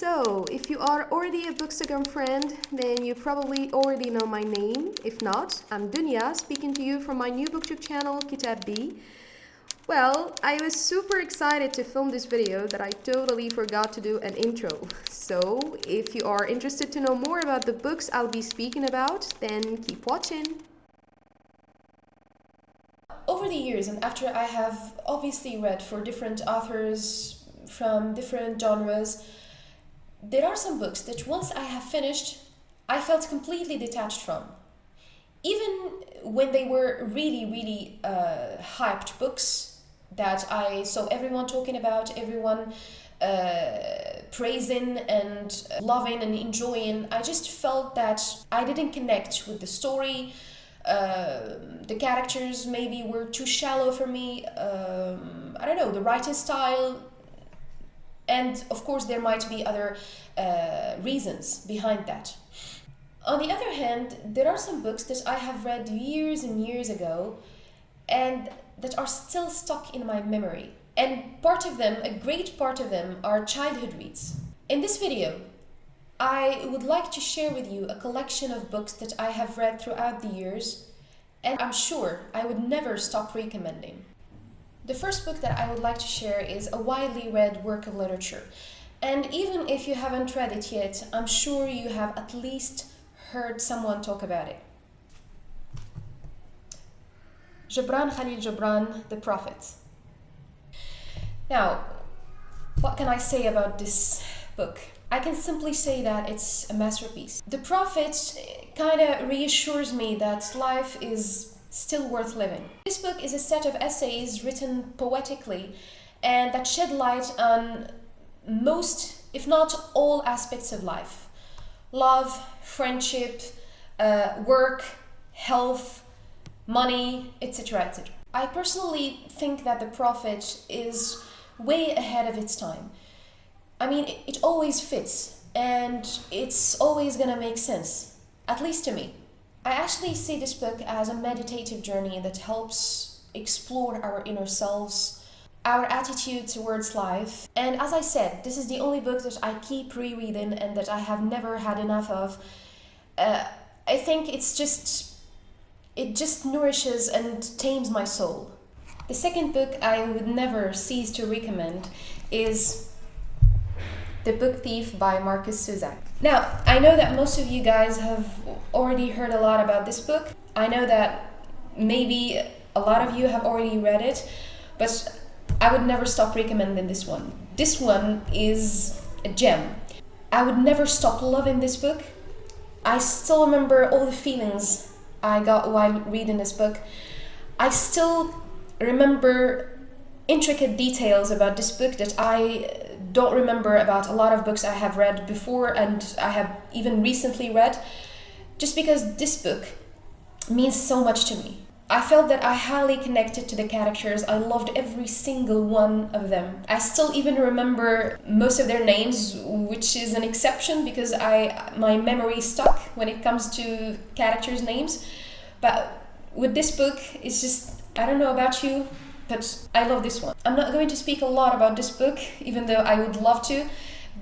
So, if you are already a Bookstagram friend, then you probably already know my name. If not, I'm Dunya, speaking to you from my new booktube channel, Kitab B. Well, I was super excited to film this video that I totally forgot to do an intro. So, if you are interested to know more about the books I'll be speaking about, then keep watching. Over the years, and after I have obviously read for different authors from different genres, there are some books that once I have finished, I felt completely detached from. Even when they were really hyped books that I saw everyone talking about, everyone praising and loving and enjoying, I just felt that I didn't connect with the story. The characters maybe were too shallow for me. I don't know, the writing style. And of course there might be other reasons behind that. On the other hand, there are some books that I have read years and years ago and that are still stuck in my memory. And part of them, a great part of them, are childhood reads. In this video, I would like to share with you a collection of books that I have read throughout the years, and I'm sure I would never stop recommending. The first book that I would like to share is a widely read work of literature. And even if you haven't read it yet, I'm sure you have at least heard someone talk about it. Khalil Gibran, The Prophet. Now, what can I say about this book? I can simply say that it's a masterpiece. The Prophet kind of reassures me that life is still worth living. This book is a set of essays written poetically and that shed light on most, if not all, aspects of life. Love, friendship, work, health, money, etc., etc. I personally think that The Prophet is way ahead of its time. I mean, it always fits and it's always gonna make sense, at least to me. I actually see this book as a meditative journey that helps explore our inner selves, our attitude towards life. And as I said, this is the only book that I keep rereading and that I have never had enough of. I think it just nourishes and tames my soul. The second book I would never cease to recommend is The Book Thief by Markus Zusak. Now, I know that most of you guys have already heard a lot about this book. I know that maybe a lot of you have already read it, but I would never stop recommending this one. This one is a gem. I would never stop loving this book. I still remember all the feelings I got while reading this book. I still remember intricate details about this book that I don't remember about a lot of books I have read before and I have even recently read, just because this book means so much to me. I felt that I highly connected to the characters. I loved every single one of them. I still even remember most of their names, which is an exception because my memory stuck when it comes to characters' names. But with this book, it's just, I don't know about you, but I love this one. I'm not going to speak a lot about this book, even though I would love to,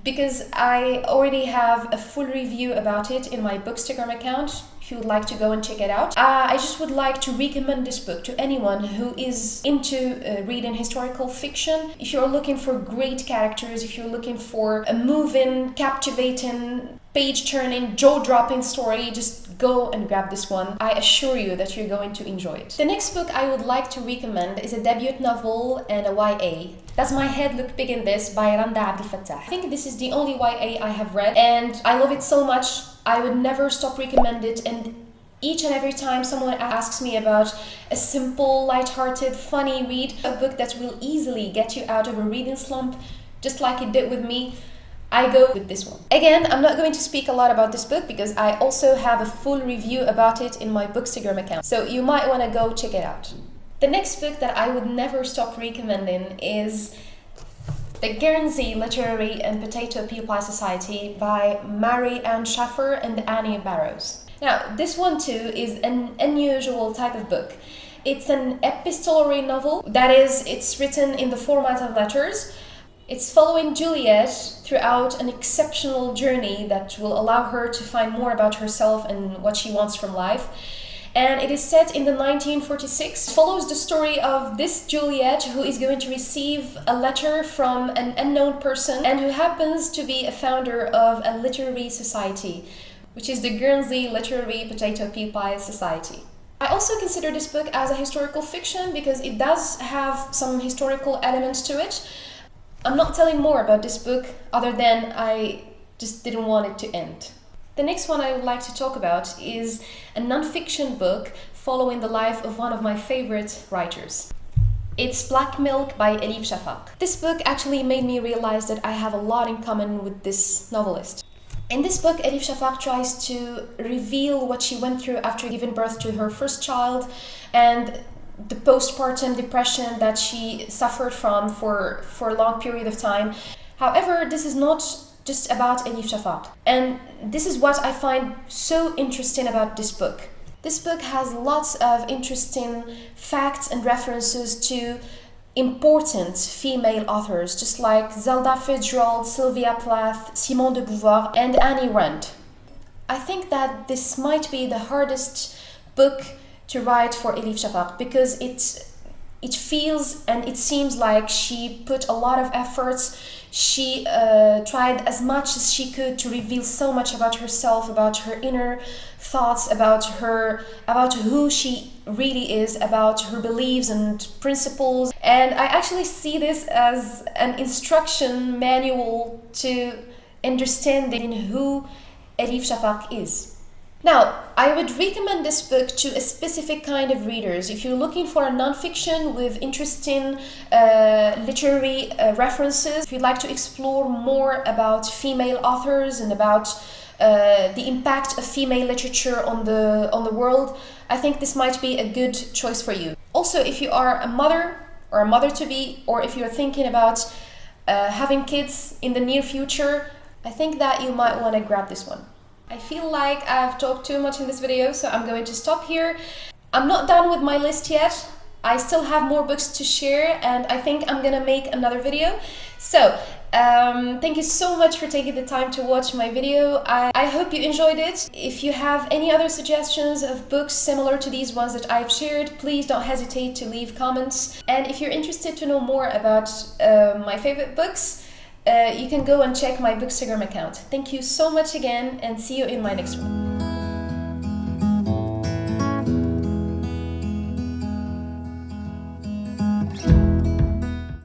because I already have a full review about it in my Bookstagram account, if you would like to go and check it out. I just would like to recommend this book to anyone who is into reading historical fiction. If you're looking for great characters, if you're looking for a moving, captivating, page-turning, jaw-dropping story, just go and grab this one. I assure you that you're going to enjoy it. The next book I would like to recommend is a debut novel and a YA. Does My Head Look Big in This by Randa Abdelfattah. I think this is the only YA I have read and I love it so much. I would never stop recommend it, and each and every time someone asks me about a simple, light-hearted, funny read, a book that will easily get you out of a reading slump, just like it did with me, I go with this one. Again, I'm not going to speak a lot about this book because I also have a full review about it in my Bookstagram account. So you might want to go check it out. The next book that I would never stop recommending is The Guernsey Literary and Potato Peel Pie Society by Mary Ann Shaffer and Annie Barrows. Now, this one too is an unusual type of book. It's an epistolary novel, that is, it's written in the format of letters. It's following Juliet throughout an exceptional journey that will allow her to find more about herself and what she wants from life. And it is set in the 1946. It follows the story of this Juliet who is going to receive a letter from an unknown person and who happens to be a founder of a literary society, which is the Guernsey Literary Potato Peel Pie Society. I also consider this book as a historical fiction because it does have some historical elements to it. I'm not telling more about this book other than I just didn't want it to end. The next one I would like to talk about is a non-fiction book following the life of one of my favorite writers. It's Black Milk by Elif Shafak. This book actually made me realize that I have a lot in common with this novelist. In this book, Elif Shafak tries to reveal what she went through after giving birth to her first child and the postpartum depression that she suffered from for a long period of time. However, this is not just about Elif Shafak. And this is what I find so interesting about this book. This book has lots of interesting facts and references to important female authors, just like Zelda Fitzgerald, Sylvia Plath, Simone de Beauvoir, and Annie Rand. I think that this might be the hardest book to write for Elif Shafak because it feels and it seems like she put a lot of efforts. She tried as much as she could to reveal so much about herself, about her inner thoughts, about who she really is, about her beliefs and principles. And I actually see this as an instruction manual to understanding who Elif Shafak is. Now, I would recommend this book to a specific kind of readers. If you're looking for a non-fiction with interesting literary references, if you'd like to explore more about female authors and about the impact of female literature on the world, I think this might be a good choice for you. Also, if you are a mother or a mother-to-be, or if you're thinking about having kids in the near future, I think that you might want to grab this one. I feel like I've talked too much in this video, so I'm going to stop here. I'm not done with my list yet. I still have more books to share and I think I'm gonna make another video. So, thank you so much for taking the time to watch my video. I hope you enjoyed it. If you have any other suggestions of books similar to these ones that I've shared, please don't hesitate to leave comments. And if you're interested to know more about my favorite books, you can go and check my Bookstagram account. Thank you so much again and see you in my next one.